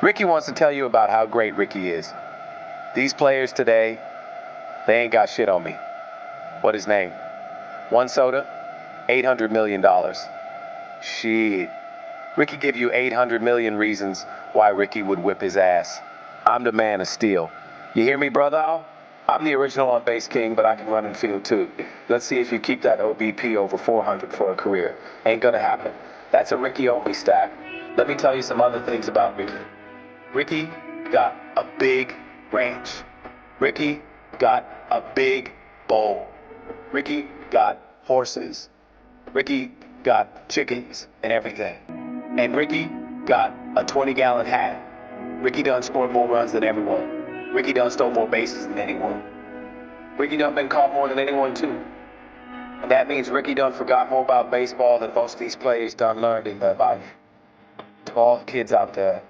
Rickey wants to tell you about how great Rickey is. These players today, they ain't got shit on me. What his name? One soda, $800 million. Shit. Rickey give you 800 million reasons why Rickey would whip his ass. I'm the man of steel. You hear me, brother Al? I'm the original on-base king, but I can run and field too. Let's see if you keep that OBP over 400 for a career. Ain't gonna happen. That's a Rickey-only stat. Let me tell you some other things about Rickey. Rickey got a big ranch. Rickey got a big bowl. Rickey got horses. Rickey got chickens and everything. And Rickey got a 20-gallon hat. Rickey done scored more runs than everyone. Rickey done stole more bases than anyone. Rickey done been caught more than anyone too. And that means Rickey done forgot more about baseball than most of these players done learned in their life. To all the kids out there,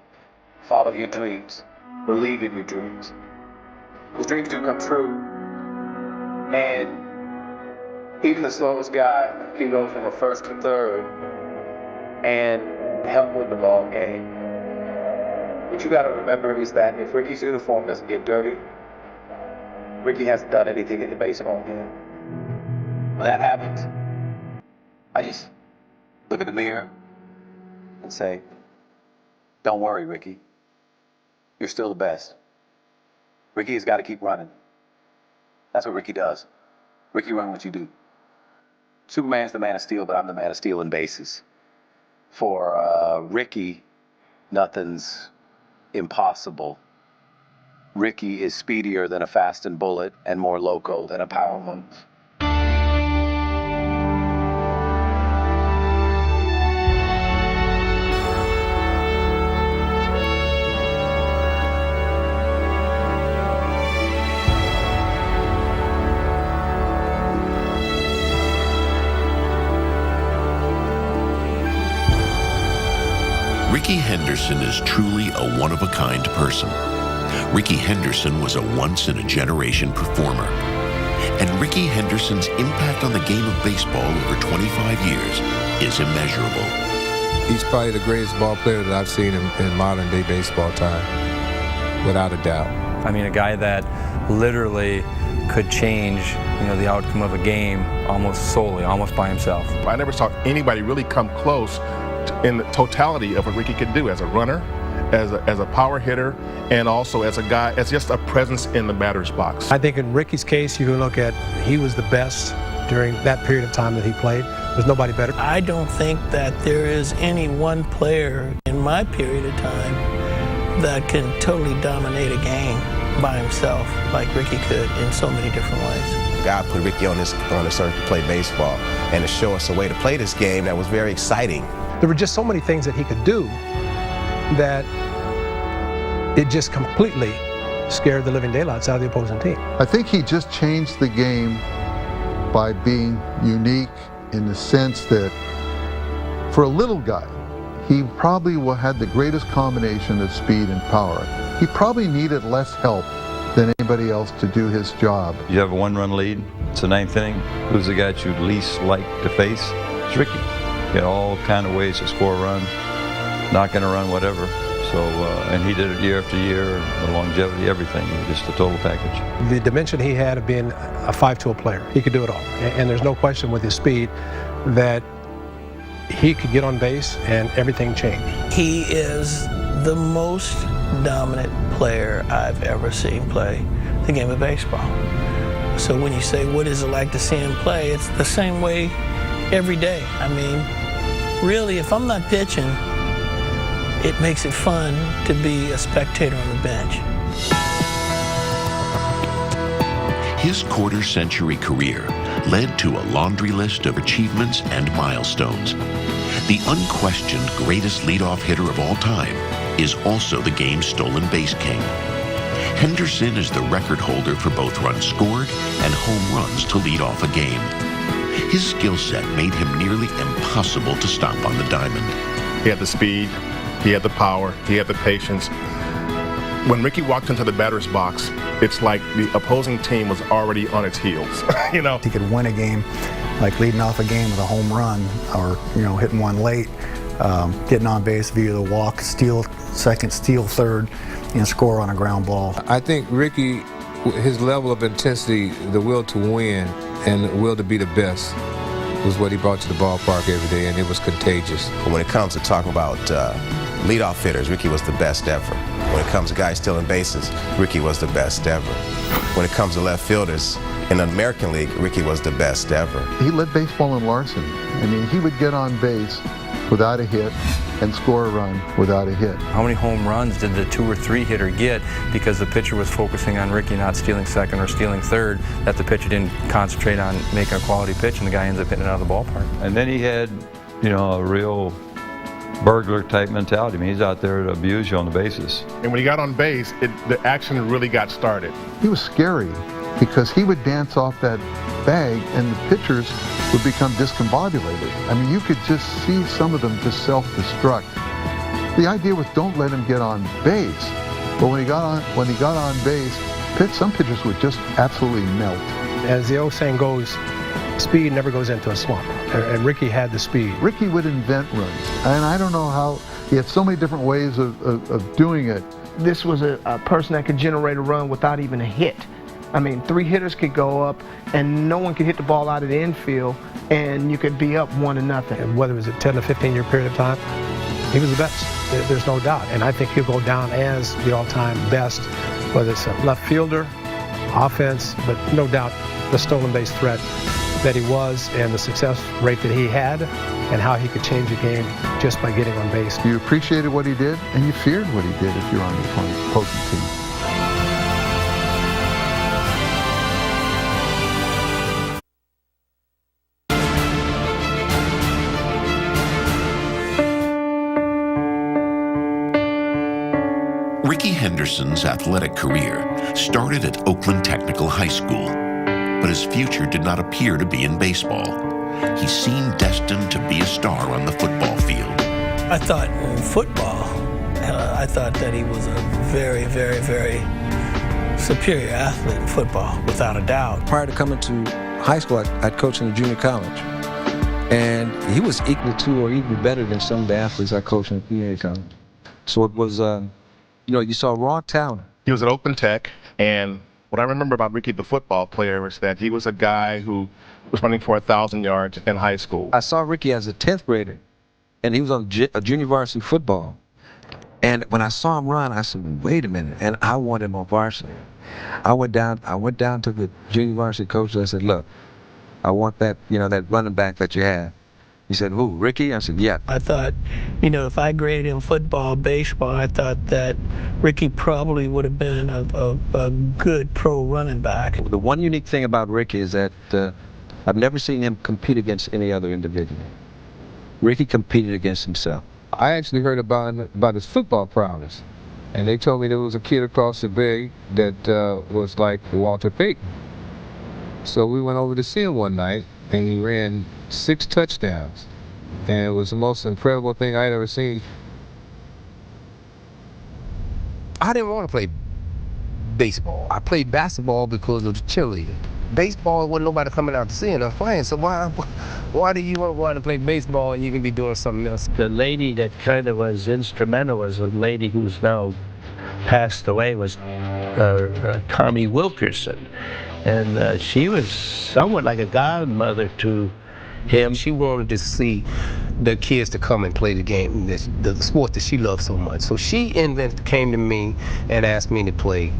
follow your dreams. Believe in your dreams. Because dreams do come true. And even the slowest guy can go from a first to third and help with the ball game. What you gotta remember is that if Rickey's uniform doesn't get dirty, Rickey hasn't done anything in the baseball game. When that happens, I just look in the mirror and say, don't worry, Rickey. You're still the best. Rickey has got to keep running. That's what Rickey does. Rickey, run what you do. Superman's the man of steel, but I'm the man of steel and bases. For Rickey, nothing's impossible. Rickey is speedier than a fast and bullet and more loco than a power move. Rickey Henderson is truly a one-of-a-kind person. Rickey Henderson was a once-in-a-generation performer. And Rickey Henderson's impact on the game of baseball over 25 years is immeasurable. He's probably the greatest ball player that I've seen in modern-day baseball time, without a doubt. I mean, a guy that literally could change, the outcome of a game almost solely, almost by himself. I never saw anybody really come close in the totality of what Rickey could do as a runner, as a power hitter, and also as a guy, as just a presence in the batter's box. I think in Rickey's case, you can look at, he was the best during that period of time that he played. There's nobody better. I don't think that there is any one player in my period of time that can totally dominate a game by himself like Rickey could in so many different ways. God put Rickey on this earth to play baseball and to show us a way to play this game that was very exciting. There were just so many things that he could do that it just completely scared the living daylights out of the opposing team. I think he just changed the game by being unique in the sense that for a little guy, he probably had the greatest combination of speed and power. He probably needed less help than anybody else to do his job. You have a one-run lead, it's the ninth inning. Who's the guy that you'd least like to face? It's Rickey. You got all kind of ways to score a run, not going to run, whatever. So, and he did it year after year, the longevity, everything, just the total package. The dimension he had of being a 5-tool player, he could do it all. And there's no question with his speed that he could get on base and everything changed. He is the most dominant player I've ever seen play the game of baseball. So when you say, what is it like to see him play? It's the same way every day. I mean, really, if I'm not pitching, it makes it fun to be a spectator on the bench. His quarter-century career led to a laundry list of achievements and milestones. The unquestioned greatest leadoff hitter of all time is also the game's stolen base king. Henderson is the record holder for both runs scored and home runs to lead off a game. His skill set made him nearly impossible to stop on the diamond. He had the speed, he had the power, he had the patience. When Rickey walked into the batter's box, it's like the opposing team was already on its heels. He could win a game, like leading off a game with a home run or, hitting one late. getting on base via the walk, steal second, steal third, and score on a ground ball. I think Rickey, his level of intensity, the will to win, and the will to be the best was what he brought to the ballpark every day, and it was contagious. When it comes to talking about leadoff hitters, Rickey was the best ever. When it comes to guys stealing bases, Rickey was the best ever. When it comes to left fielders, in the American League, Rickey was the best ever. He led baseball in larceny. I mean, he would get on base without a hit and score a run without a hit. How many home runs did the 2 or 3 hitter get because the pitcher was focusing on Rickey not stealing second or stealing third, that the pitcher didn't concentrate on making a quality pitch, and the guy ends up hitting it out of the ballpark. And then he had, a real burglar type mentality. I mean, he's out there to abuse you on the bases. And when he got on base, the action really got started. He was scary because he would dance off that bag and the pitchers would become discombobulated. I mean, you could just see some of them just self-destruct. The idea was don't let him get on base. But when he got on base, some pitchers would just absolutely melt. As the old saying goes, speed never goes into a slump, and Rickey had the speed. Rickey would invent runs, and I don't know how, he had so many different ways of doing it. This was a person that could generate a run without even a hit. I mean, 3 hitters could go up, and no one could hit the ball out of the infield, and you could be up 1-0. And whether it was a 10 to 15-year period of time, he was the best. There's no doubt. And I think he'll go down as the all-time best, whether it's a left fielder, offense, but no doubt the stolen base threat that he was and the success rate that he had and how he could change a game just by getting on base. You appreciated what he did, and you feared what he did if you're on the opposing team. Rickey Henderson's athletic career started at Oakland Technical High School, but his future did not appear to be in baseball. He seemed destined to be a star on the football field. I thought in football, I thought that he was a very, very, very superior athlete in football, without a doubt. Prior to coming to high school, I'd coached in a junior college. And he was equal to or even better than some of the athletes I coached in the PA college. So it was, you saw raw talent. He was at Oakland Tech, and what I remember about Rickey, the football player, was that he was a guy who was running for 1,000 yards in high school. I saw Rickey as a 10th grader, and he was on a junior varsity football. And when I saw him run, I said, wait a minute, and I want him on varsity. I went down to the junior varsity coach, and I said, look, I want that, that running back that you have. He said, who, Rickey? I said, yeah. I thought, if I graded him football, baseball, I thought that Rickey probably would have been a good pro running back. The one unique thing about Rickey is that I've never seen him compete against any other individual. Rickey competed against himself. I actually heard about his football prowess, and they told me there was a kid across the bay that was like Walter Payton. So we went over to see him one night, and he ran 6 touchdowns, and it was the most incredible thing I'd ever seen. I didn't want to play baseball. I played basketball because of the cheerleader. Baseball wasn't nobody coming out to see us playing, so why do you want to play baseball and you can be doing something else? The lady that kind of was instrumental was a lady who's now passed away, was Tommy Wilkerson. And she was somewhat like a godmother to him. She wanted to see the kids to come and play the game, the sport that she loved so much. So she came to me and asked me to play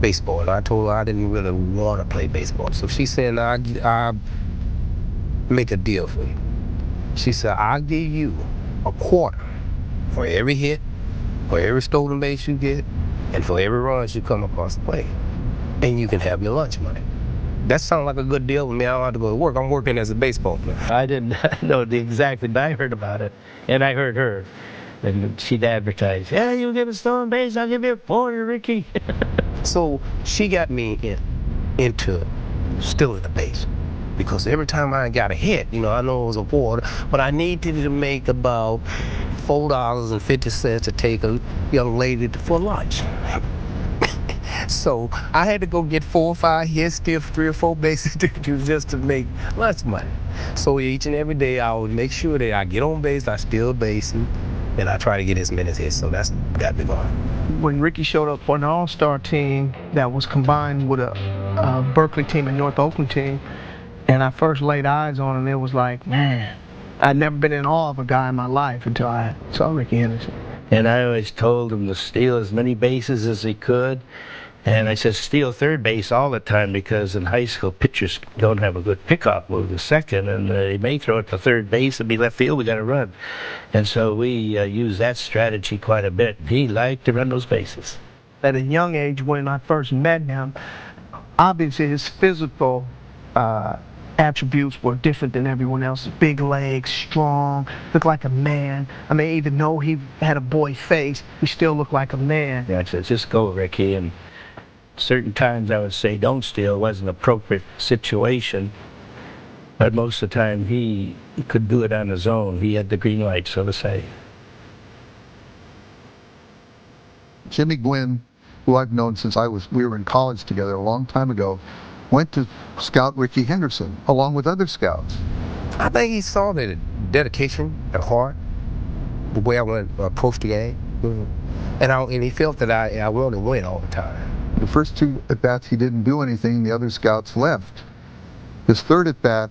baseball. And I told her I didn't really want to play baseball. So she said, I'll make a deal for you. She said, I'll give you a quarter for every hit, for every stolen base you get, and for every run you come across the plate. And you can have your lunch money. That sounds like a good deal with me. I don't have to go to work. I'm working as a baseball player. I didn't know exactly, but I heard about it. And I heard her. And she'd advertise, yeah, you give a stolen base, I'll give you a quarter, Rickey. So she got me into stealing the base. Because every time I got a hit, I know it was a quarter, but I needed to make about $4.50 to take a young lady for lunch. So I had to go get 4 or 5 hits, steal 3 or 4 bases just to make lunch money. So each and every day I would make sure that I get on base, I steal a base, and I try to get as many hits. So that's got me going. When Rickey showed up for an all-star team that was combined with a Berkeley team and North Oakland team, and I first laid eyes on him, it was like, man, I'd never been in awe of a guy in my life until I saw Rickey Henderson. And I always told him to steal as many bases as he could. And I said steal third base all the time, because in high school pitchers don't have a good pickoff move to second, and they may throw it to third base and be left field, we got to run. And so we used that strategy quite a bit. He liked to run those bases. At a young age, when I first met him, obviously his physical attributes were different than everyone else. Big legs, strong, looked like a man. I mean, even though he had a boy face, he still looked like a man. Yeah, I said, just go, Rickey. And certain times I would say don't steal. It wasn't an appropriate situation, but most of the time he could do it on his own. He had the green light, so to say. Jimmy Gwynn, who I've known since we were in college together a long time ago, went to scout Rickey Henderson along with other scouts. I think he saw the dedication, the heart, the way I went approach the game, and he felt that I wanted to win all the time. The first 2 at-bats he didn't do anything, the other scouts left. His third at-bat,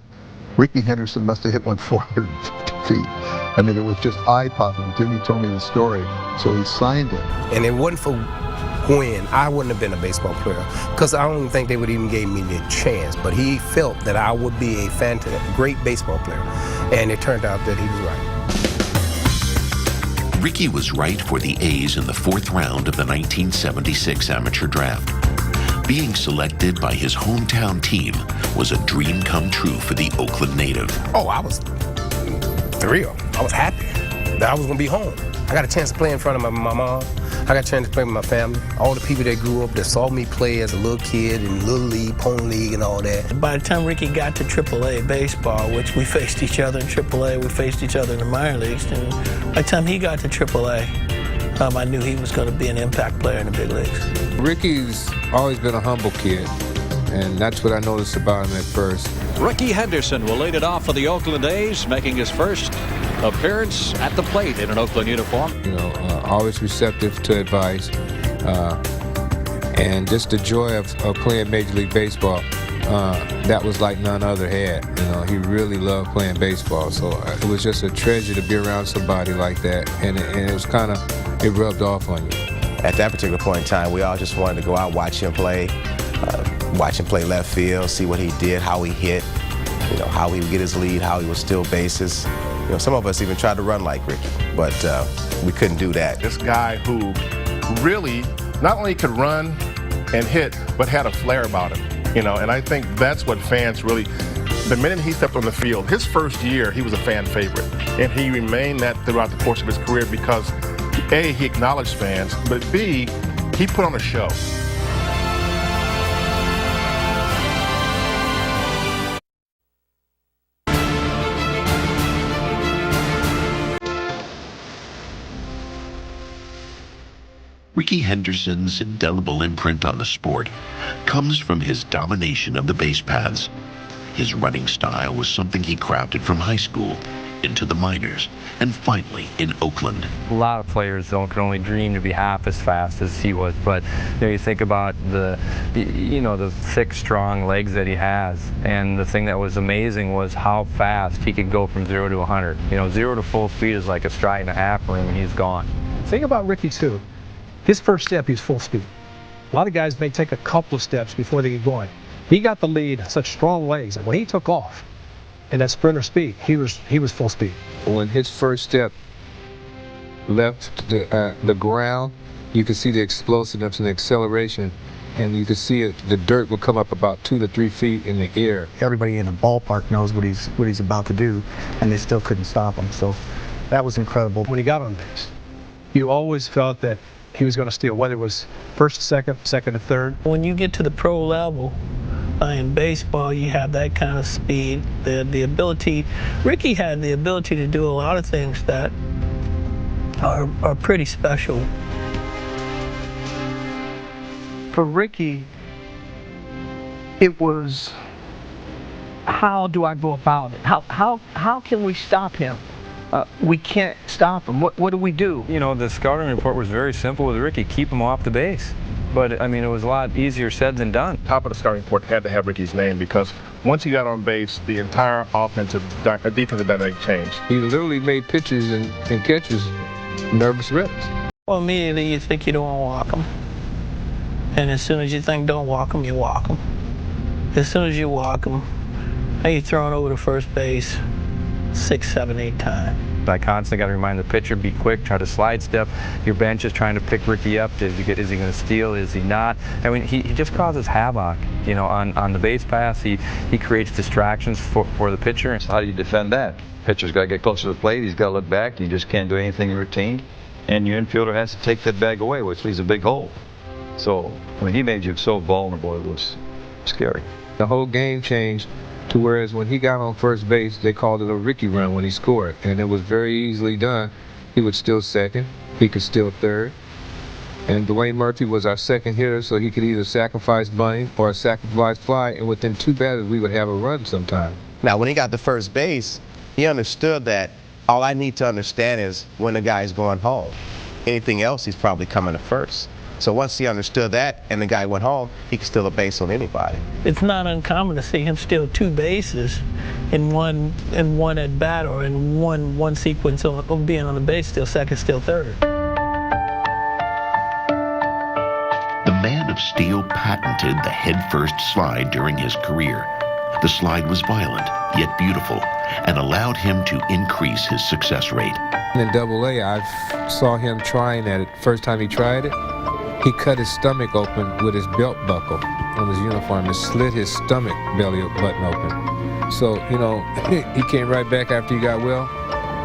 Rickey Henderson must have hit one 450 feet. I mean, it was just eye-popping. Jimmy told me the story, so he signed it. And it wasn't for Gwynn, I wouldn't have been a baseball player, because I don't even think they would even give me the chance. But he felt that I would be a great baseball player, and it turned out that he was right. Rickey was right for the A's in the 4th round of the 1976 amateur draft. Being selected by his hometown team was a dream come true for the Oakland native. Oh, I was thrilled. I was happy that I was going to be home. I got a chance to play in front of my mom. I got a chance to play with my family. All the people that grew up that saw me play as a little kid in Little League, Pony League, and all that. By the time Rickey got to AAA baseball, which we faced each other in AAA, we faced each other in the minor leagues, and by the time he got to AAA, I knew he was going to be an impact player in the big leagues. Rickey's always been a humble kid, and that's what I noticed about him at first. Rickey Henderson will lead it off for the Oakland A's, making his first appearance at the plate in an Oakland uniform. You know, always receptive to advice, and just the joy of playing Major League Baseball. That was like none other had. You know, he really loved playing baseball, so it was just a treasure to be around somebody like that, and it was kind of, it rubbed off on you. At that particular point in time, we all just wanted to go out and watch him play left field, see what he did, how he hit, you know, how he would get his lead, how he would steal bases. You know, some of us even tried to run like Rickey, but we couldn't do that. This guy who really not only could run and hit, but had a flair about him, you know, and I think that's what fans really, the minute he stepped on the field, his first year, he was a fan favorite, and he remained that throughout the course of his career because, A, he acknowledged fans, but B, he put on a show. Rickey Henderson's indelible imprint on the sport comes from his domination of the base paths. His running style was something he crafted from high school into the minors, and finally in Oakland. A lot of players can only dream to be half as fast as he was, but you know, you think about the thick, strong legs that he has, and the thing that was amazing was how fast he could go from 0 to 100. You know, 0 to full speed is like a stride and a half for him, and he's gone. The thing about Rickey too, his first step, he was full speed. A lot of guys may take a couple of steps before they get going. He got the lead, such strong legs, and when he took off, and that sprinter speed, he was full speed. When his first step left the ground, you could see the explosiveness and the acceleration, and you could see it. The dirt would come up about 2 to 3 feet in the air. Everybody in the ballpark knows what he's about to do, and they still couldn't stop him. So that was incredible. When he got on base, you always felt that he was going to steal, whether it was first, second to third. When you get to the pro level, in baseball, you have that kind of speed, the ability. Rickey had the ability to do a lot of things that are pretty special. For Rickey, it was, how do I go about it? How can we stop him? We can't stop him. What do we do? You know, the scouting report was very simple with Rickey: keep him off the base. But I mean, it was a lot easier said than done. Top of the scouting report had to have Rickey's name because once he got on base, the entire defensive dynamic changed. He literally made pitches and catches nervous reps. Well, immediately you think you don't walk him. And as soon as you think don't walk him, you walk him. As soon as you walk him, now you're throwing over to first base 6, 7, 8 times. I constantly got to remind the pitcher, be quick, try to slide step. Your bench is trying to pick Rickey up. Is he going to steal? Is he not? I mean, he just causes havoc. You know, on the base pass, he creates distractions for the pitcher. So how do you defend that? Pitcher's got to get closer to the plate. He's got to look back. You just can't do anything in routine. And your infielder has to take that bag away, which leaves a big hole. So, I mean, he made you so vulnerable. It was scary. The whole game changed to whereas when he got on first base, they called it a Rickey run when he scored. And it was very easily done. He would steal second. He could steal third. And Dwayne Murphy was our second hitter, so he could either sacrifice bunting or sacrifice fly. And within 2 batters, we would have a run sometime. Now, when he got to first base, he understood that all I need to understand is when the guy's going home. Anything else, he's probably coming to first. So once he understood that and the guy went home, he could steal a base on anybody. It's not uncommon to see him steal 2 bases in one at bat or in one sequence of being on the base, steal second, steal third. The man of steel patented the head-first slide during his career. The slide was violent, yet beautiful, and allowed him to increase his success rate. In Double-A, I saw him trying at it. First time he tried it, he cut his stomach open with his belt buckle on his uniform and slit his stomach belly button open. So, you know, he came right back after he got well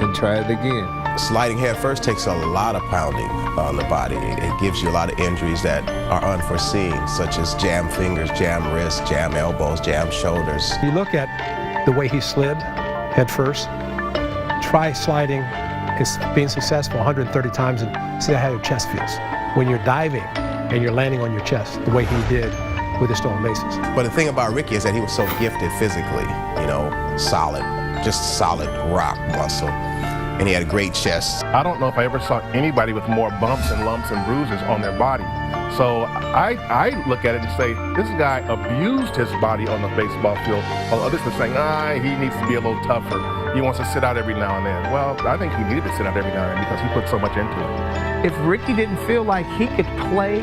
and tried it again. Sliding head first takes a lot of pounding on the body. It gives you a lot of injuries that are unforeseen, such as jam fingers, jam wrists, jam elbows, jam shoulders. You look at the way he slid head first, try sliding and being successful 130 times and see how your chest feels. When you're diving and you're landing on your chest, the way he did with his stolen bases. But the thing about Rickey is that he was so gifted physically, you know, solid, just solid rock muscle. And he had a great chest. I don't know if I ever saw anybody with more bumps and lumps and bruises on their body. So I look at it and say, this guy abused his body on the baseball field, while others were saying, he needs to be a little tougher. He wants to sit out every now and then. Well, I think he needed to sit out every now and then because he put so much into it. If Rickey didn't feel like he could play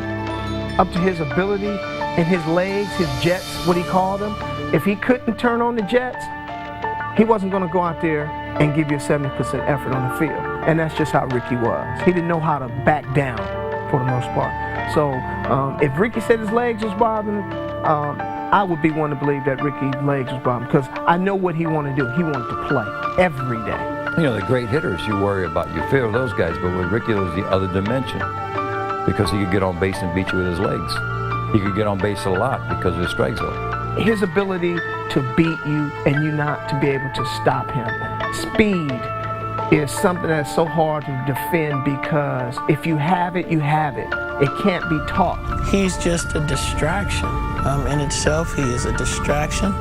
up to his ability and his legs, his jets, what he called them, if he couldn't turn on the jets, he wasn't going to go out there and give you a 70% effort on the field. And that's just how Rickey was. He didn't know how to back down for the most part. So if Rickey said his legs was bothering him, I would be one to believe that Rickey's legs was bothering him because I know what he wanted to do. He wanted to play every day. You know, the great hitters you worry about, you fear those guys, but with Rickey was the other dimension because he could get on base and beat you with his legs. He could get on base a lot because of his strike zone. His ability to beat you and you not to be able to stop him. Speed is something that's so hard to defend because if you have it, you have it. It can't be taught. He's just a distraction. In itself, he is a distraction.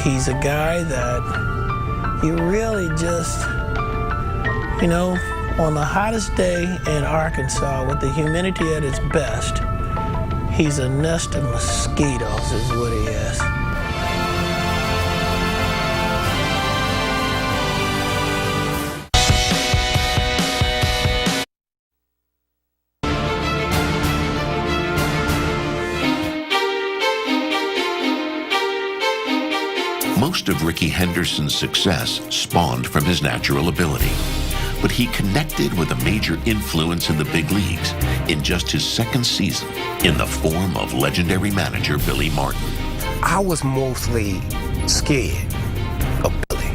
He's a guy that you really just, you know, on the hottest day in Arkansas with the humidity at its best, he's a nest of mosquitoes is what he is. Most of Rickey Henderson's success spawned from his natural ability, but he connected with a major influence in the big leagues in just his second season in the form of legendary manager Billy Martin. I was mostly scared of Billy.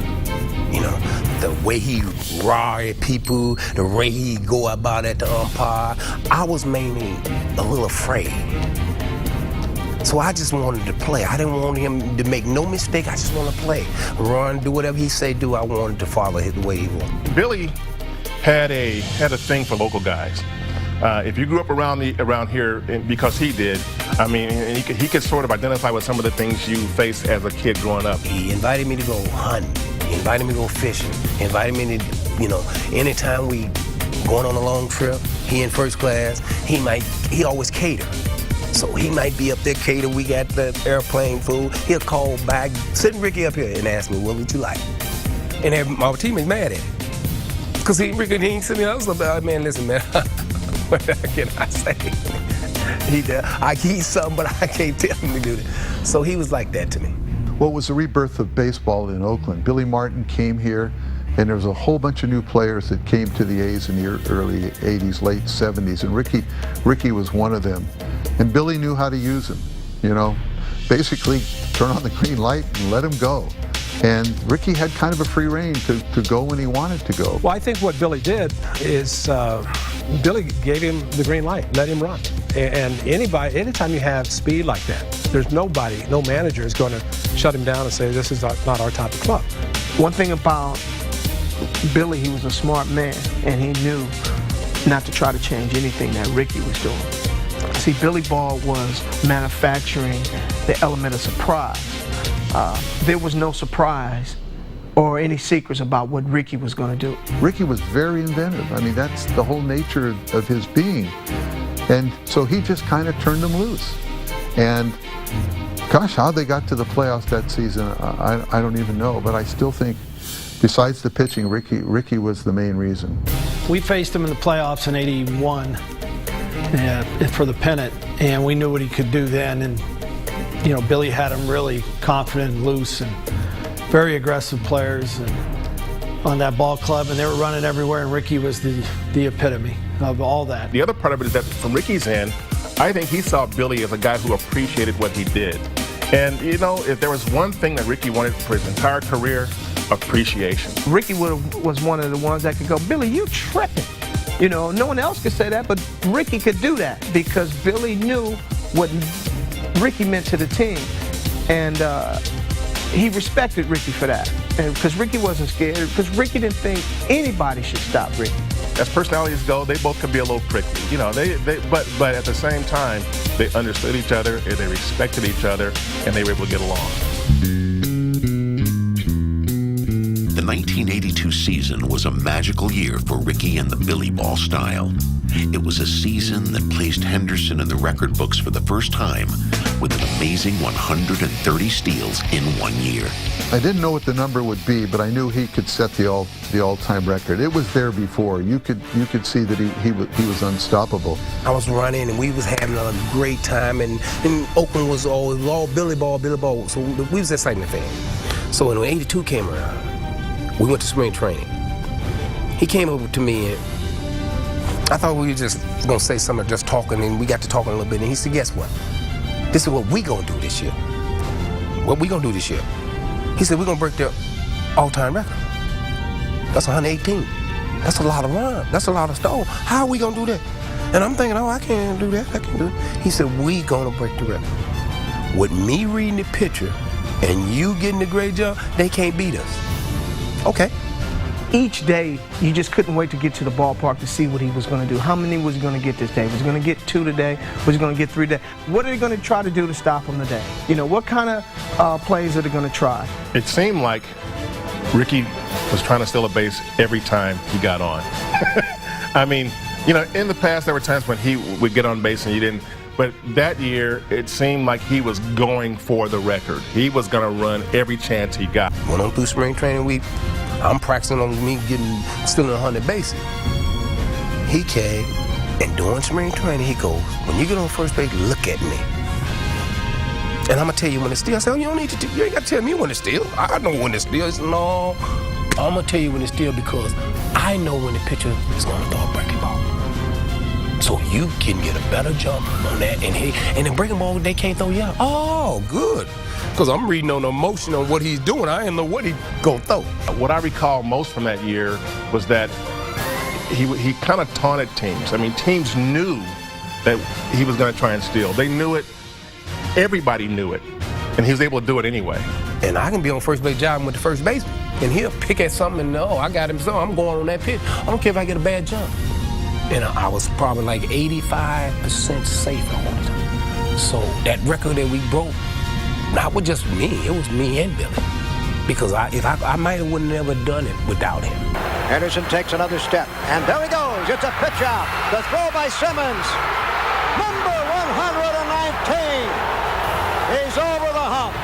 You know, the way he roared at people, the way he go about at the umpire. I was mainly a little afraid. So I just wanted to play. I didn't want him to make no mistake. I just want to play. Run, do whatever he say do. I wanted to follow the way he wanted. Billy had a thing for local guys. If you grew up around here, because he did, I mean, and he could sort of identify with some of the things you faced as a kid growing up. He invited me to go hunting. He invited me to go fishing. He invited me to, anytime we going on a long trip, he in first class, he always cater. So he might be up there cater, we got the airplane food. He'll call back, send Rickey up here and ask me, what would you like? And our teammates mad at him. Because Rickey ain't sitting there, I was like, man, listen, man, what can I say? I eat something, but I can't tell him to do that. So he was like that to me. Well, it was the rebirth of baseball in Oakland. Billy Martin came here, and there was a whole bunch of new players that came to the A's in the early 80s, late 70s, and Rickey was one of them. And Billy knew how to use him, basically turn on the green light and let him go. And Rickey had kind of a free rein to go when he wanted to go. Well, I think what Billy did is Billy gave him the green light, let him run. And anytime you have speed like that, there's no manager is going to shut him down and say, this is not our type of club. One thing about Billy, he was a smart man, and he knew not to try to change anything that Rickey was doing. See, Billy Ball was manufacturing the element of surprise. There was no surprise or any secrets about what Rickey was going to do. Rickey was very inventive. I mean, that's the whole nature of his being. And so he just kind of turned them loose. And gosh, how they got to the playoffs that season, I don't even know. But I still think, besides the pitching, Rickey was the main reason. We faced him in the playoffs in '81 for the pennant, and we knew what he could do then. And Billy had him really confident and loose, and very aggressive players on that ball club, and they were running everywhere, and Rickey was the epitome of all that. The other part of it is that from Rickey's end, I think he saw Billy as a guy who appreciated what he did. And if there was one thing that Rickey wanted for his entire career, appreciation. Rickey was one of the ones that could go, Billy, you tripping. No one else could say that, but Rickey could do that because Billy knew what Rickey meant to the team, and he respected Rickey for that, because Rickey wasn't scared, because Rickey didn't think anybody should stop Rickey. As personalities go, they both could be a little prickly, but at the same time, they understood each other, and they respected each other, and they were able to get along. The 1982 season was a magical year for Rickey and the Billy Ball style. It was a season that placed Henderson in the record books for the first time with an amazing 130 steals in 1 year. I didn't know what the number would be, but I knew he could set the all-time record. It was there before. You could see that he was unstoppable. I was running, and we was having a great time, and Oakland was all Billy Ball. So we was exciting fan. So when '82 came around, we went to spring training. He came over to me, and I thought we were just gonna say something, just talking, and we got to talking a little bit, and he said, guess what? This is what we gonna do this year. What we gonna do this year? He said, we're gonna break the all-time record. That's 118. That's a lot of runs. That's a lot of stones. How are we gonna do that? And I'm thinking, I can't do that. I can't do it. He said, we gonna break the record. With me reading the picture and you getting the great job, they can't beat us. Okay. Each day, you just couldn't wait to get to the ballpark to see what he was going to do. How many was he going to get this day? Was he going to get 2 today? Was he going to get 3 today? What are they going to try to do to stop him today? What kind of plays are they going to try? It seemed like Rickey was trying to steal a base every time he got on. I mean, in the past there were times when he would get on base and you didn't. But that year, it seemed like he was going for the record. He was going to run every chance he got. Went on through spring training week. I'm practicing on me stealing 100 bases. He came, and during spring training, he goes, when you get on first base, look at me. And I'm going to tell you when to steal. I said, you ain't got to tell me when to steal. I know when to steal. He said, no, I'm going to tell you when to steal because I know when the pitcher is going to throw a breaking ball. So you can get a better jump on that. And the breaking ball, they can't throw you out. Oh, good. Because I'm reading on the emotion on what he's doing. I didn't know what he's going to throw. What I recall most from that year was that he kind of taunted teams. I mean, teams knew that he was going to try and steal. They knew it. Everybody knew it. And he was able to do it anyway. And I can be on first base jogging with the first baseman. And he'll pick at something and, I got him, so I'm going on that pitch. I don't care if I get a bad jump. And I was probably like 85% safe on it. So that record that we broke, not with just me, it was me and Billy. Because I might have wouldn't have never done it without him. Henderson takes another step, and there he goes. It's a pitch out. The throw by Simmons. Number 119. He's over the hump.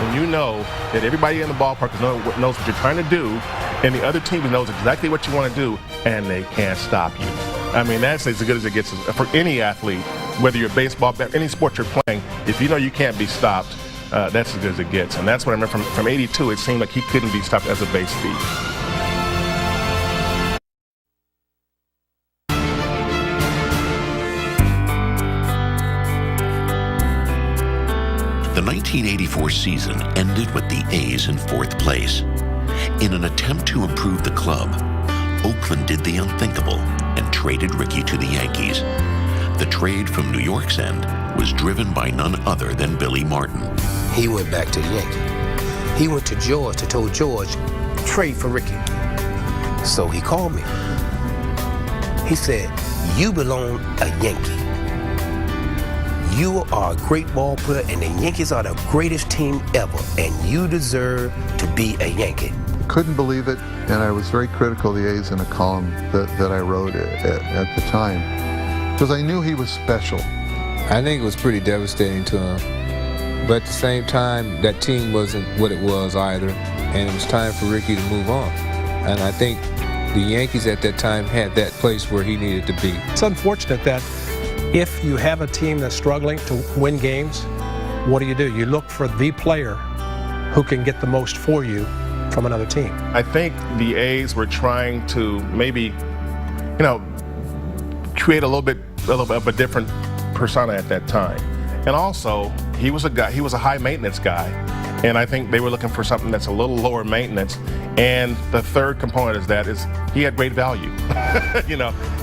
When you know that everybody in the ballpark knows what you're trying to do, and the other team knows exactly what you want to do, and they can't stop you. I mean, that's as good as it gets for any athlete, whether you're baseball, any sport you're playing. If you know you can't be stopped, that's as good as it gets. And that's what I remember from 82. It seemed like he couldn't be stopped as a base thief. The 1984 season ended with the A's in 4th place. In an attempt to improve the club, Oakland did the unthinkable and traded Rickey to the Yankees. The trade from New York's end was driven by none other than Billy Martin. He went back to the Yankees. He went to George to tell George, trade for Rickey. So he called me. He said, you belong a Yankee. You are a great ball player, and the Yankees are the greatest team ever, and you deserve to be a Yankee. Couldn't believe it, and I was very critical of the A's in a column that I wrote at the time, because I knew he was special. I think it was pretty devastating to him, but at the same time, that team wasn't what it was either, and it was time for Rickey to move on. And I think the Yankees at that time had that place where he needed to be. It's unfortunate that if you have a team that's struggling to win games, what do? You look for the player who can get the most for you from another team. I think the A's were trying to maybe, create a little bit of a different persona at that time. And also, he was a high maintenance guy. And I think they were looking for something that's a little lower maintenance. And the third component is he had great value,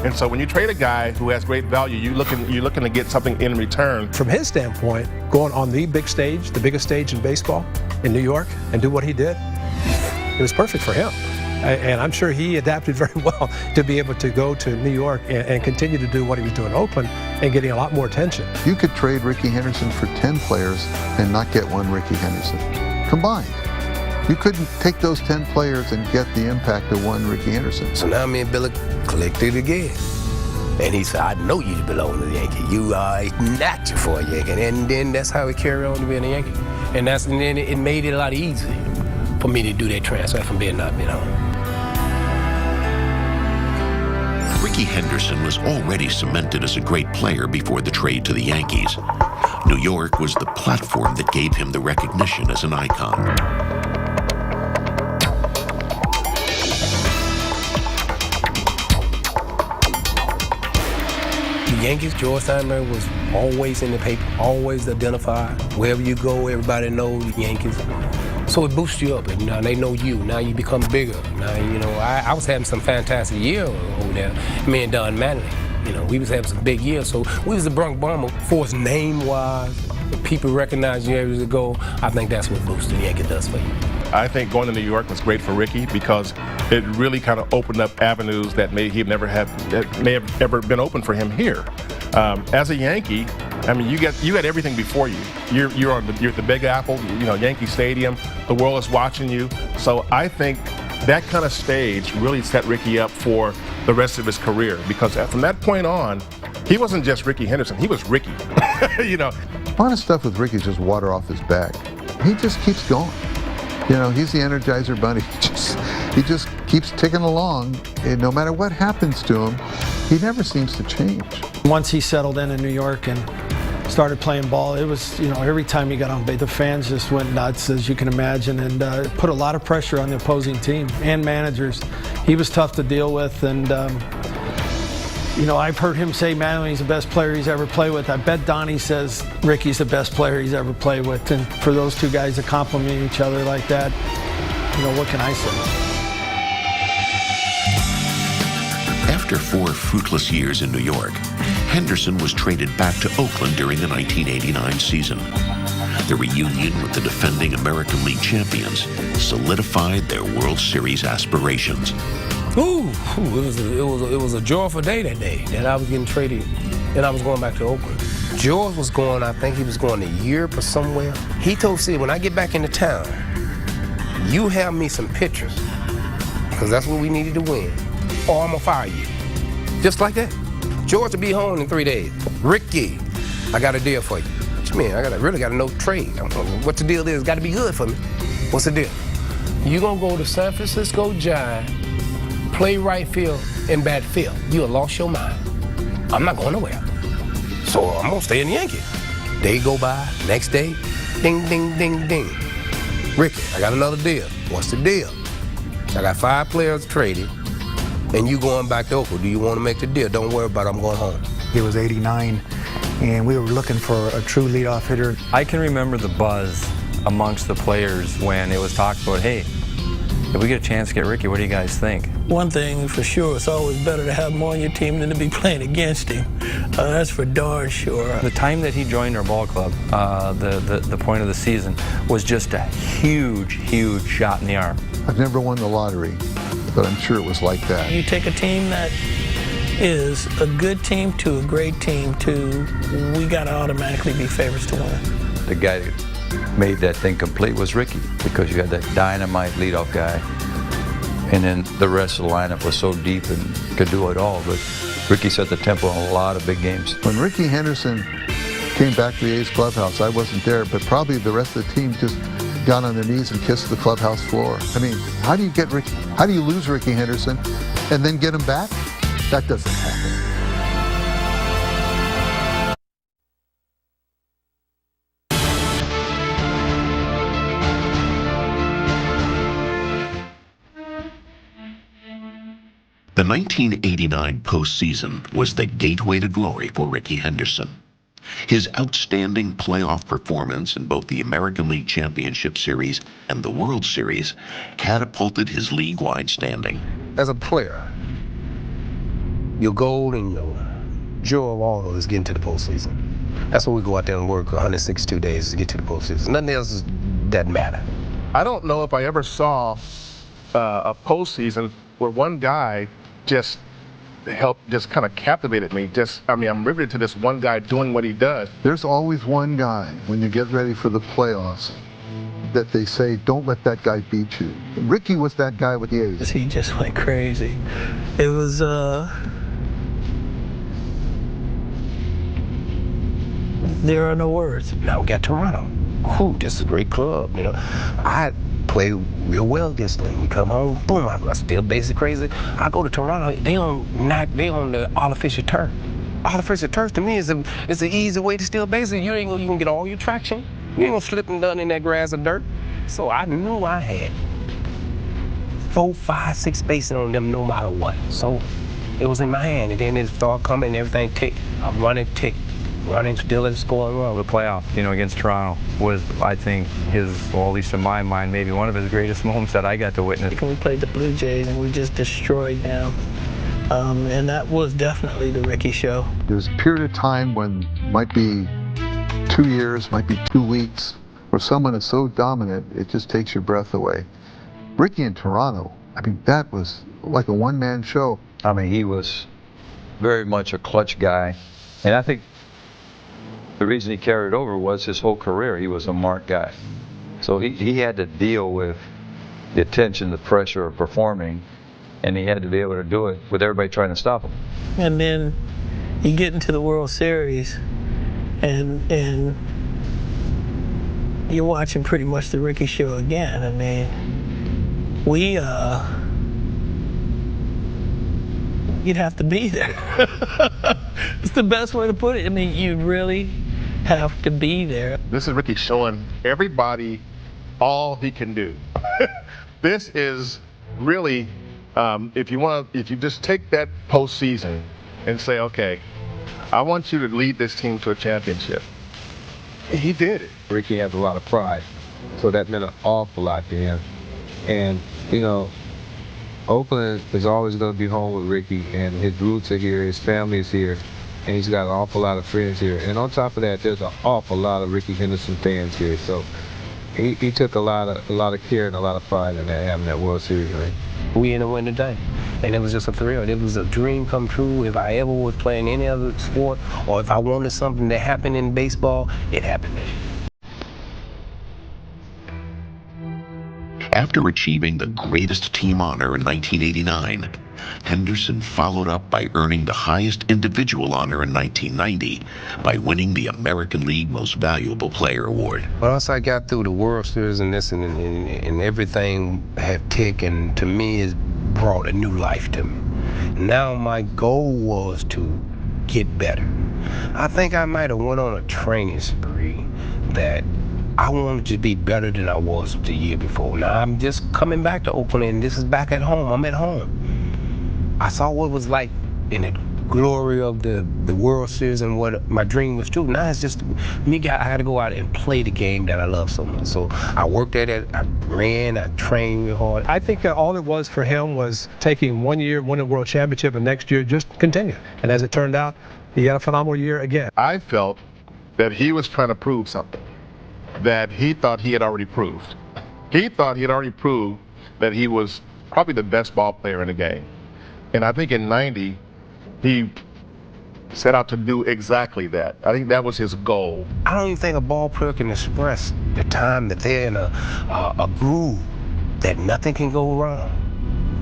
And so when you trade a guy who has great value, you're looking to get something in return. From his standpoint, going on the big stage, the biggest stage in baseball in New York, and do what he did, it was perfect for him. And I'm sure he adapted very well to be able to go to New York and continue to do what he was doing in Oakland and getting a lot more attention. You could trade Rickey Henderson for 10 players and not get one Rickey Henderson combined. You couldn't take those 10 players and get the impact of one Rickey Henderson. So now me and Billy clicked it again. And he said, I know you belong to the Yankee. You are natural for a Yankee. And then that's how we carry on to being a Yankee. And then it made it a lot easier for me to do that transfer from being not being home. Rickey Henderson was already cemented as a great player before the trade to the Yankees. New York was the platform that gave him the recognition as an icon. The Yankees, George Steinbrenner was always in the paper, always identified. Wherever you go, everybody knows the Yankees. So it boosts you up, and now they know you. Now you become bigger. Now, I was having some fantastic years over there. Me and Don Manley, we was having some big years. So we was the Bronx Bomber. For us name-wise, people recognize you years ago. I think that's what boosting the Yankee does for you. I think going to New York was great for Rickey because it really kind of opened up avenues that may have ever been open for him here. As a Yankee, you got everything before you. You're at the Big Apple, Yankee Stadium. The world is watching you. So I think that kind of stage really set Rickey up for the rest of his career because from that point on, he wasn't just Rickey Henderson. He was Rickey. A lot of stuff with Rickey is just water off his back. He just keeps going. He's the Energizer Bunny. He just keeps ticking along, and no matter what happens to him, he never seems to change. Once he settled in New York and started playing ball, it was, every time he got on base, the fans just went nuts, as you can imagine, and put a lot of pressure on the opposing team and managers. He was tough to deal with, and I've heard him say Manley's the best player he's ever played with. I bet Donnie says Rickey's the best player he's ever played with. And for those two guys to compliment each other like that, what can I say? After 4 fruitless years in New York, Henderson was traded back to Oakland during the 1989 season. The reunion with the defending American League champions solidified their World Series aspirations. It was a joyful day that day that I was getting traded and I was going back to Oakland. George was going, I think he was going to Europe or somewhere. He told Sid, when I get back into town, you have me some pictures, because that's what we needed to win, or I'm gonna fire you. Just like that. George will be home in 3 days. Rickey, I got a deal for you. What you mean? I really got a no trade. What the deal is, gotta be good for me. What's the deal? You gonna go to San Francisco Giants, play right field and bat field. You have lost your mind. I'm not going nowhere. So I'm gonna stay in the Yankees. Day go by, next day, ding, ding, ding, ding. Rickey, I got another deal. What's the deal? I got 5 players traded, and you going back to Oakland. Do you want to make the deal? Don't worry about it, I'm going home. It was '89, and we were looking for a true leadoff hitter. I can remember the buzz amongst the players when it was talked about, hey, if we get a chance to get Rickey, what do you guys think? One thing for sure, it's always better to have him on your team than to be playing against him. That's for darn sure. The time that he joined our ball club, the point of the season, was just a huge, huge shot in the arm. I've never won the lottery, but I'm sure it was like that. You take a team that is a good team to a great team to, we got to automatically be favorites to win. The guy that made that thing complete was Rickey, because you had that dynamite leadoff guy, and then the rest of the lineup was so deep and could do it all. But Rickey set the tempo in a lot of big games. When Rickey Henderson came back to the A's clubhouse, I wasn't there, but probably the rest of the team just got on their knees and kissed the clubhouse floor. I mean, how do you lose Rickey Henderson and then get him back? That doesn't happen. The 1989 postseason was the gateway to glory for Rickey Henderson. His outstanding playoff performance in both the American League Championship Series and the World Series catapulted his league-wide standing. As a player, your goal and your joy of all is getting to the postseason. That's what we go out there and work 162 days to get to the postseason. Nothing else doesn't matter. I don't know if I ever saw a postseason where one guy just kind of captivated me. I'm riveted to this one guy doing what he does. There's always one guy when you get ready for the playoffs that they say, don't let that guy beat you. Rickey was that guy with the A's. He just went crazy. It was, there are no words. Now we got Toronto. Whew, this is a great club, you know. I play real well against them. We come home, boom, I still basic crazy. I go to Toronto, they on the artificial turf. Artificial turf to me is an easy way to steal bases. You can get all your traction. You ain't gonna slip and done in that grass or dirt. So I knew I had 4, 5, 6 bases on them no matter what. So it was in my hand, and then it started coming and everything ticked. I'm running still and scoring well. The playoff, against Toronto was, I think, at least in my mind, maybe one of his greatest moments that I got to witness. We played the Blue Jays and we just destroyed them. And that was definitely the Rickey show. There's a period of time when might be 2 years, might be 2 weeks, where someone is so dominant, it just takes your breath away. Rickey in Toronto, that was like a one-man show. He was very much a clutch guy. And I think the reason he carried over was his whole career. He was a marked guy. So he had to deal with the attention, the pressure of performing, and he had to be able to do it with everybody trying to stop him. And then you get into the World Series, and you're watching pretty much the Rickey show again. You'd have to be there. It's the best way to put it. You really have to be there. This is Rickey showing everybody all he can do. This is really, if you just take that postseason and say, okay, I want you to lead this team to a championship. He did it. Rickey has a lot of pride, so that meant an awful lot to him. And, Oakland is always going to be home with Rickey, and his roots are here, his family is here, and he's got an awful lot of friends here. And on top of that, there's an awful lot of Rickey Henderson fans here. So he took a lot of care and a lot of pride in that, having that World Series ring. We in the win today. And it was just a thrill. It was a dream come true. If I ever was playing any other sport, or if I wanted something to happen in baseball, it happened. After achieving the greatest team honor in 1989, Henderson followed up by earning the highest individual honor in 1990 by winning the American League Most Valuable Player Award. Once I got through the World Series and this and everything had kicked, and to me it brought a new life to me. Now my goal was to get better. I think I might have went on a training spree that I wanted to be better than I was the year before. Now I'm just coming back to Oakland, and this is back at home. I'm at home. I saw what it was like in the glory of the World Series and what my dream was true. Now it's just me. I had to go out and play the game that I love so much. So I worked at it. I ran. I trained real hard. I think all it was for him was taking 1 year, win a world championship, and next year just continue. And as it turned out, he had a phenomenal year again. I felt that he was trying to prove something that he thought he had already proved. He thought he had already proved that he was probably the best ball player in the game. And I think in '90, he set out to do exactly that. I think that was his goal. I don't even think a ball player can express the time that they're in a groove that nothing can go wrong.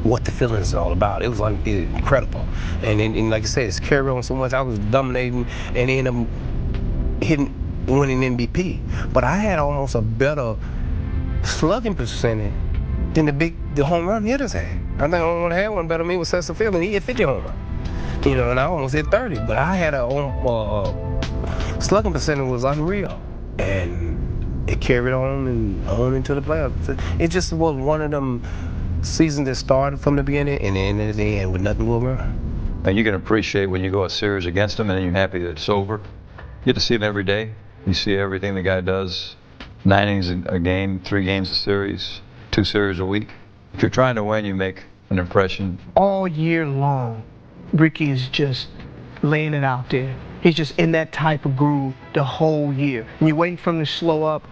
What the feeling is all about. It was like incredible. And like I said, it's carried on so much. I was dominating and ended up winning MVP. But I had almost a better slugging percentage than the home run hitters had. I think the only one that had one better than me was Cecil Field, and he hit 50 home runs. You know, and I almost hit 30. But I had a slugging percentage was unreal. And it carried on and on into the playoffs. It just was one of them seasons that started from the beginning and ended at the end with nothing to go around. And you can appreciate when you go a series against them and then you're happy that it's over. You get to see him every day. You see everything the guy does. 9 innings a game, 3 games a series, 2 series a week. If you're trying to win, you make an impression. All year long, Rickey is just laying it out there. He's just in that type of groove the whole year. And you're waiting for him to slow up.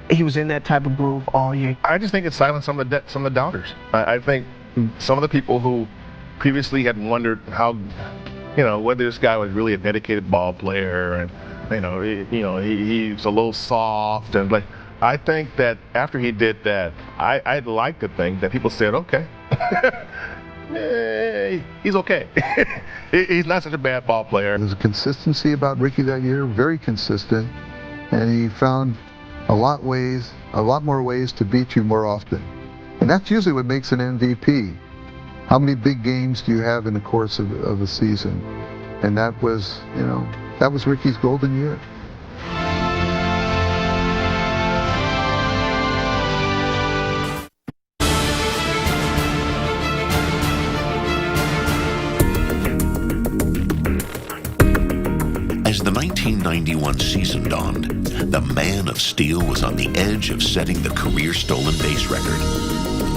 He was in that type of groove all year. I just think it silenced some of the doubters. I think some of the people who previously had wondered how, whether this guy was really a dedicated ball player, and he's a little soft, and like, I think that after he did that, I'd like to think that people said, okay, he's okay. He's not such a bad ball player. There's a consistency about Rickey that year, very consistent, and he found a lot more ways to beat you more often. And that's usually what makes an MVP. How many big games do you have in the course of a season? And that was Rickey's golden year. As the 1991 season dawned, the Man of Steel was on the edge of setting the career stolen base record.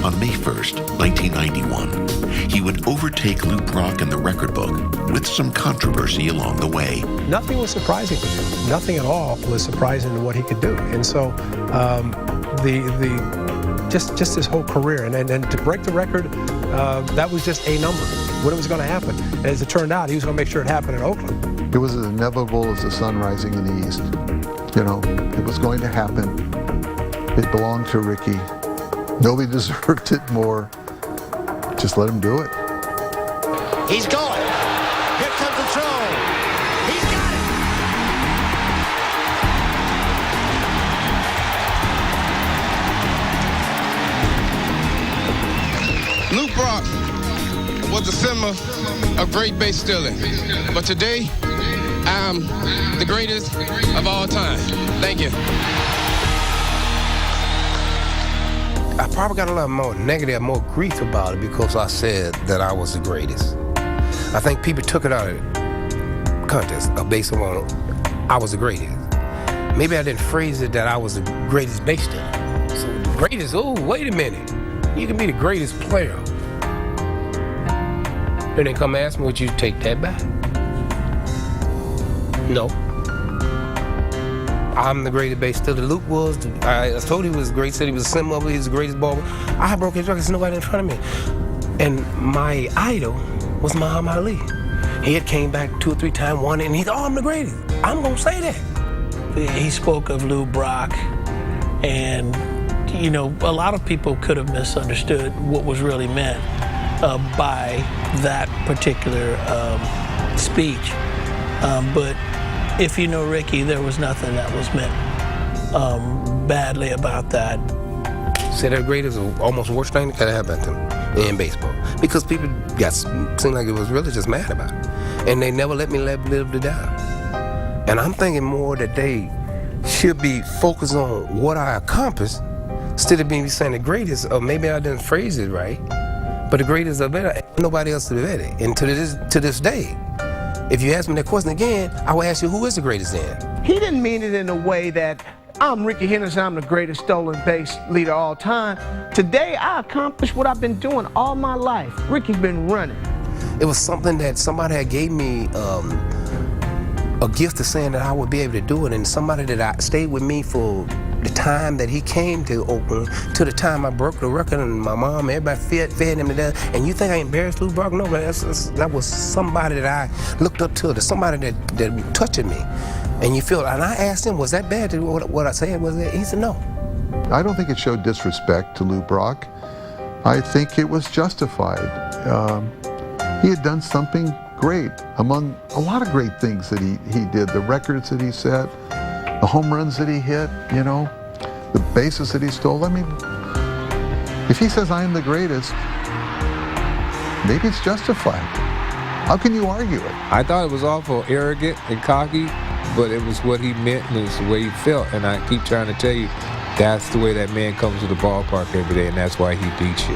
On May 1st, 1991, he would overtake Lou Brock in the record book with some controversy along the way. Nothing was surprising to him. Nothing at all was surprising to what he could do. And so just his whole career. And to break the record, that was just a number. What was going to happen? And as it turned out, he was going to make sure it happened in Oakland. It was as inevitable as the sun rising in the east. It was going to happen. It belonged to Rickey. Nobody deserved it more. Just let him do it. He's going. Here comes the throw. He's got it. Lou Brock was a symbol of great base stealing, but today I'm the greatest of all time. Thank you. I probably got a lot more negative, more grief about it because I said that I was the greatest. I think people took it out of context based on I was the greatest. Maybe I didn't phrase it that I was the greatest base stealer. So the greatest, wait a minute. You can be the greatest player. Then they come ask me, would you take that back? No. I'm the greatest base stealer. Luke was. I told you he was great. Said he was a symbol. He was the greatest ball. I broke his record. There's nobody in front of me. And my idol was Muhammad Ali. He had came back 2 or 3 times, won it, and he thought, oh, I'm the greatest. I'm going to say that. He spoke of Lou Brock, and, you know, a lot of people could have misunderstood what was really meant by that particular speech. But if you know Rickey, there was nothing that was meant badly about that. Said the greatest, almost worst thing that could have happened to him in baseball. Because people seemed like it was really just mad about it. And they never let me live it down. And I'm thinking more that they should be focused on what I accomplished instead of being saying the greatest, or maybe I didn't phrase it right, but the greatest are better. Nobody else is better. And to this day, if you ask me that question again, I will ask you, who is the greatest then? He didn't mean it in a way that I'm Rickey Henderson, I'm the greatest stolen base leader of all time. Today, I accomplished what I've been doing all my life. Rickey's been running. It was something that somebody had gave me a gift of saying that I would be able to do it, and somebody that stayed with me for the time that he came to Oakland, to the time I broke the record, and my mom, everybody fed him to death. And you think I embarrassed Lou Brock? No, but that was somebody that I looked up to, somebody that touched me. And you feel, and I asked him, was that bad? What I said was that? He said no. I don't think it showed disrespect to Lou Brock. I think it was justified. He had done something great among a lot of great things that he did. The records that he set, the home runs that he hit, you know, the bases that he stole. I mean, if he says I am the greatest, maybe it's justified. How can you argue it? I thought it was awful arrogant and cocky, but it was what he meant and it's the way he felt. And I keep trying to tell you, that's the way that man comes to the ballpark every day, and that's why he beats you.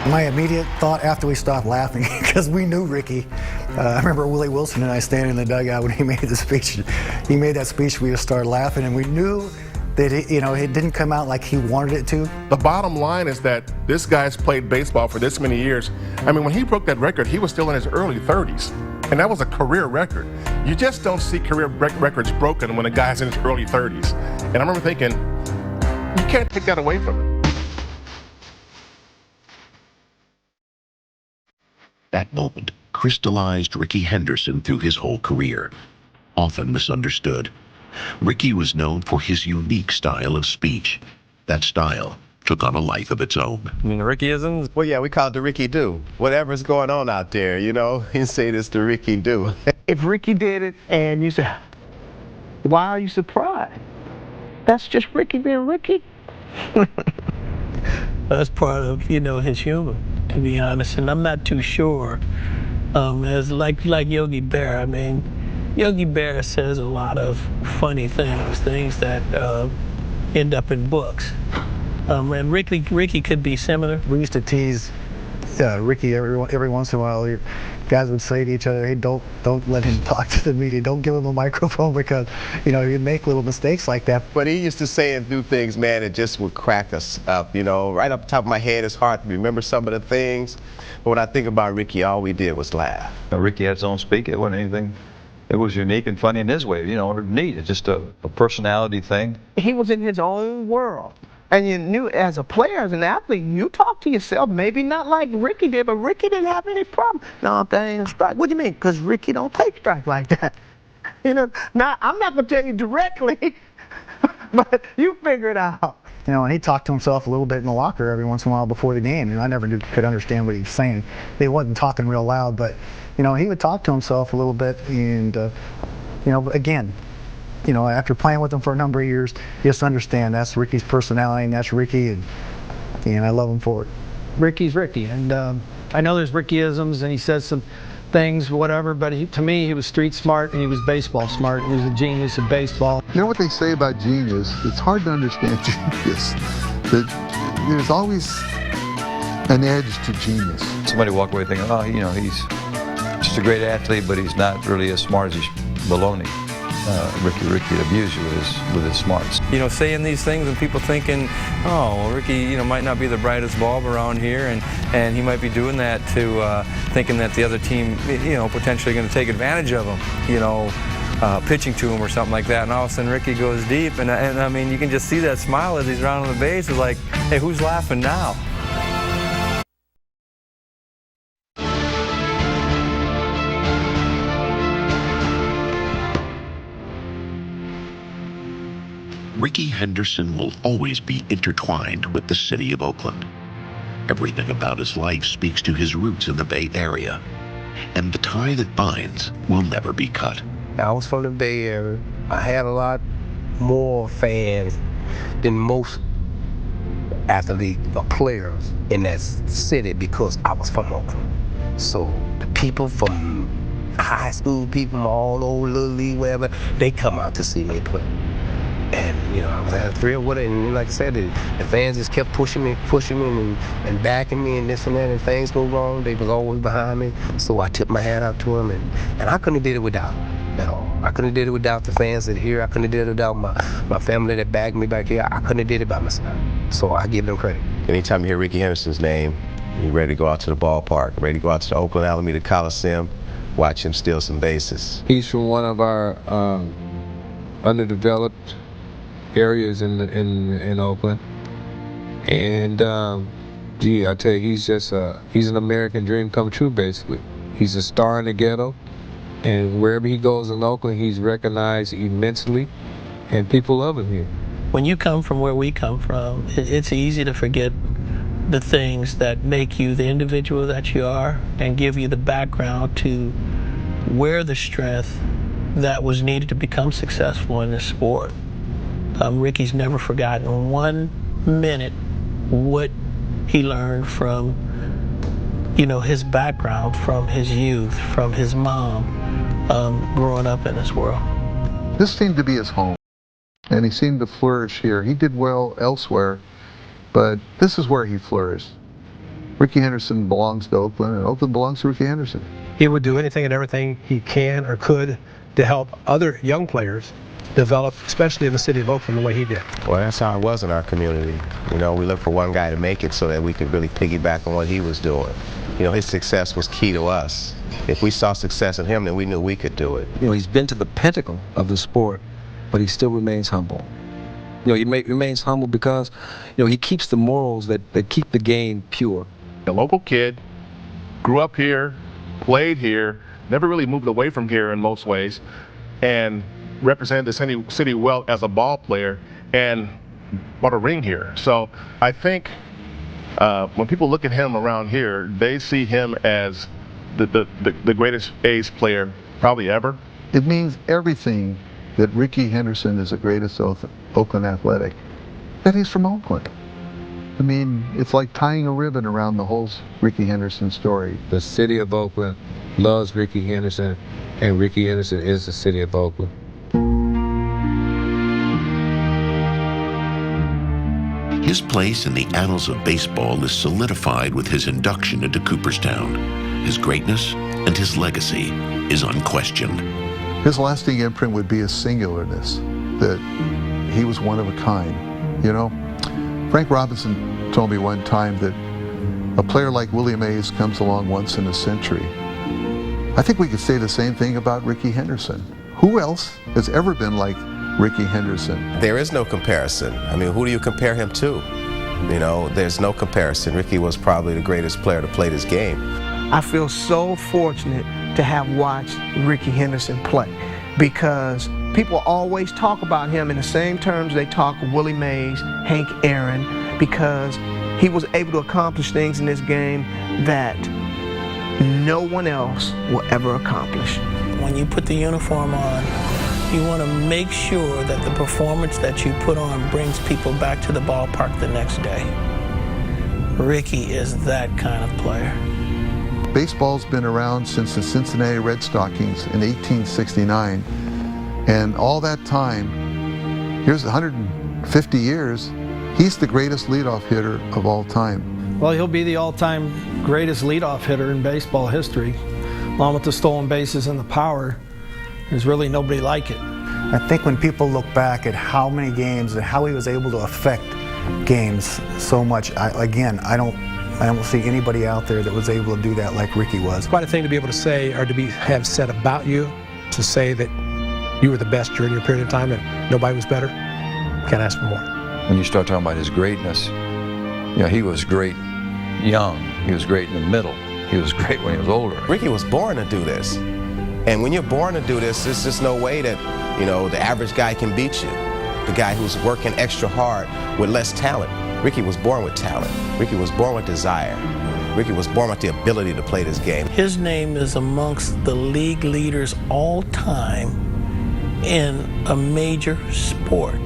My immediate thought after we stopped laughing, because we knew Rickey, I remember Willie Wilson and I standing in the dugout when he made the speech. He made that speech, we just started laughing, and we knew that it didn't come out like he wanted it to. The bottom line is that this guy's played baseball for this many years. I mean, when he broke that record, he was still in his early 30s, and that was a career record. You just don't see career records broken when a guy's in his early 30s. And I remember thinking, you can't take that away from him. That moment crystallized Rickey Henderson through his whole career. Often misunderstood, Rickey was known for his unique style of speech. That style took on a life of its own. I mean, the Rickeyisms? Well, yeah, we call it the Rickey do. Whatever's going on out there, you know, you say this the Rickey do. If Rickey did it and you say, why are you surprised? That's just Rickey being Rickey. That's part of, his humor, to be honest. And I'm not too sure. As like Yogi Berra, I mean, Yogi Berra says a lot of funny things that end up in books. And Rickey could be similar. We used to tease Rickey every once in a while. Guys would say to each other, hey, don't let him talk to the media. Don't give him a microphone because, he'd make little mistakes like that. But he used to say and do things, man, it just would crack us up, Right up the top of my head, it's hard to remember some of the things. But when I think about Rickey, all we did was laugh. Rickey had his own speak. It wasn't anything. It was unique and funny in his way, neat. It's just a personality thing. He was in his own world. And you knew, as a player, as an athlete, you talk to yourself, maybe not like Rickey did, but Rickey didn't have any problem. No, that ain't a strike. What do you mean? Because Rickey don't take strike like that. Now, I'm not going to tell you directly, but you figure it out. And he talked to himself a little bit in the locker every once in a while before the game, and I never could understand what he was saying. He wasn't talking real loud, but, he would talk to himself a little bit, and, again, after playing with him for a number of years, just understand that's Rickey's personality, and that's Rickey, and I love him for it. Rickey's Rickey, and I know there's Rickeyisms, and he says some things, whatever, but to me, he was street smart, and he was baseball smart, and he was a genius of baseball. You know what they say about genius? It's hard to understand genius. That there's always an edge to genius. Somebody walk away thinking, oh, he's just a great athlete, but he's not really as smart as he's baloney. Rickey abused you with his smarts. Saying these things and people thinking, oh, Rickey, might not be the brightest bulb around here, and he might be doing that to thinking that the other team, potentially going to take advantage of him, pitching to him or something like that. And all of a sudden, Rickey goes deep, and I mean, you can just see that smile as he's rounding the base. It's like, hey, who's laughing now? Rickey Henderson will always be intertwined with the city of Oakland. Everything about his life speaks to his roots in the Bay Area, and the tie that binds will never be cut. I was from the Bay Area. I had a lot more fans than most athletes or players in that city because I was from Oakland. So the people from high school, people from all over Little League, wherever, they come out to see me play. And, you know, I was at a thrill with it, and like I said, the fans just kept pushing me and backing me and this and that, and things go wrong, they was always behind me. So I tipped my hat out to them, and I couldn't have did it without them at all. I couldn't have did it without the fans that here. I couldn't have did it without my family that backed me back here. I couldn't have did it by myself. So I give them credit. Anytime you hear Rickey Henderson's name, you're ready to go out to the ballpark, ready to go out to the Oakland Alameda Coliseum, watch him steal some bases. He's from one of our underdeveloped areas in Oakland, and I tell you, he's an American dream come true. Basically, he's a star in the ghetto, and wherever he goes in Oakland, he's recognized immensely, and people love him here. When you come from where we come from, it's easy to forget the things that make you the individual that you are and give you the background to where the strength that was needed to become successful in this sport. Rickey's never forgotten 1 minute what he learned from, you know, his background, from his youth, from his mom, growing up in this world. This seemed to be his home, and he seemed to flourish here. He did well elsewhere, but this is where he flourished. Rickey Henderson belongs to Oakland, and Oakland belongs to Rickey Henderson. He would do anything and everything he can or could to help other young players develop, especially in the city of Oakland, the way he did. Well, that's how it was in our community. You know, we looked for one guy to make it so that we could really piggyback on what he was doing. You know, his success was key to us. If we saw success in him, then we knew we could do it. You know, he's been to the pinnacle of the sport, but he still remains humble. You know, he remains humble because, you know, he keeps the morals that keep the game pure. A local kid, grew up here, played here, never really moved away from here in most ways, and represented the city well as a ball player and bought a ring here. So I think when people look at him around here, they see him as the greatest A's player probably ever. It means everything that Rickey Henderson is the greatest Oakland Athletic, that he's from Oakland. I mean, it's like tying a ribbon around the whole Rickey Henderson story. The city of Oakland loves Rickey Henderson, and Rickey Henderson is the city of Oakland. His place in the annals of baseball is solidified with his induction into Cooperstown. His greatness and his legacy is unquestioned. His lasting imprint would be his singularness, that he was one of a kind. You know, Frank Robinson told me one time that a player like Willie Mays comes along once in a century. I think we could say the same thing about Rickey Henderson. Who else has ever been like Rickey Henderson? There is no comparison. I mean, who do you compare him to? You know, there's no comparison. Rickey was probably the greatest player to play this game. I feel so fortunate to have watched Rickey Henderson play, because people always talk about him in the same terms they talk of Willie Mays, Hank Aaron, because he was able to accomplish things in this game that no one else will ever accomplish. When you put the uniform on, you want to make sure that the performance that you put on brings people back to the ballpark the next day. Rickey is that kind of player. Baseball's been around since the Cincinnati Red Stockings in 1869, and all that time, here's 150 years, he's the greatest leadoff hitter of all time. Well, he'll be the all-time greatest leadoff hitter in baseball history. Along with the stolen bases and the power, there's really nobody like it. I think when people look back at how many games and how he was able to affect games so much, I don't see anybody out there that was able to do that like Rickey was. Quite a thing to be able to say, or to have said about you, to say that you were the best during your period of time and nobody was better. Can't ask for more. When you start talking about his greatness, you know, he was great young, he was great in the middle, he was great when he was older. Rickey was born to do this. And when you're born to do this, there's just no way that, you know, the average guy can beat you. the guy who's working extra hard with less talent. Rickey was born with talent. Rickey was born with desire. Rickey was born with the ability to play this game. His name is amongst the league leaders all time in a major sport. I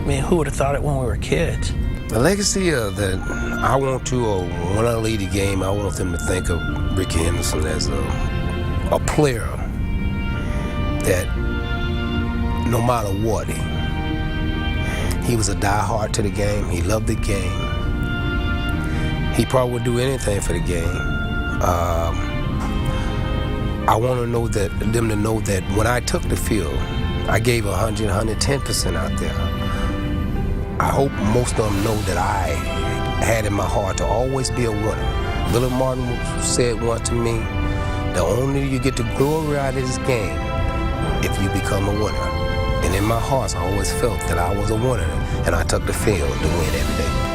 mean, who would have thought it when we were kids? The legacy that I want to, or when I lead the game, I want them to think of Rickey Henderson as a player that no matter what, he was a diehard to the game. He loved the game. He probably would do anything for the game. I want to know them to know that when I took the field, I gave 100, 110% out there. I hope most of them know that I had in my heart to always be a winner. Little Martin said once to me, the only you get the glory out of this game if you become a winner. And in my heart, I always felt that I was a winner, and I took the field to win every day.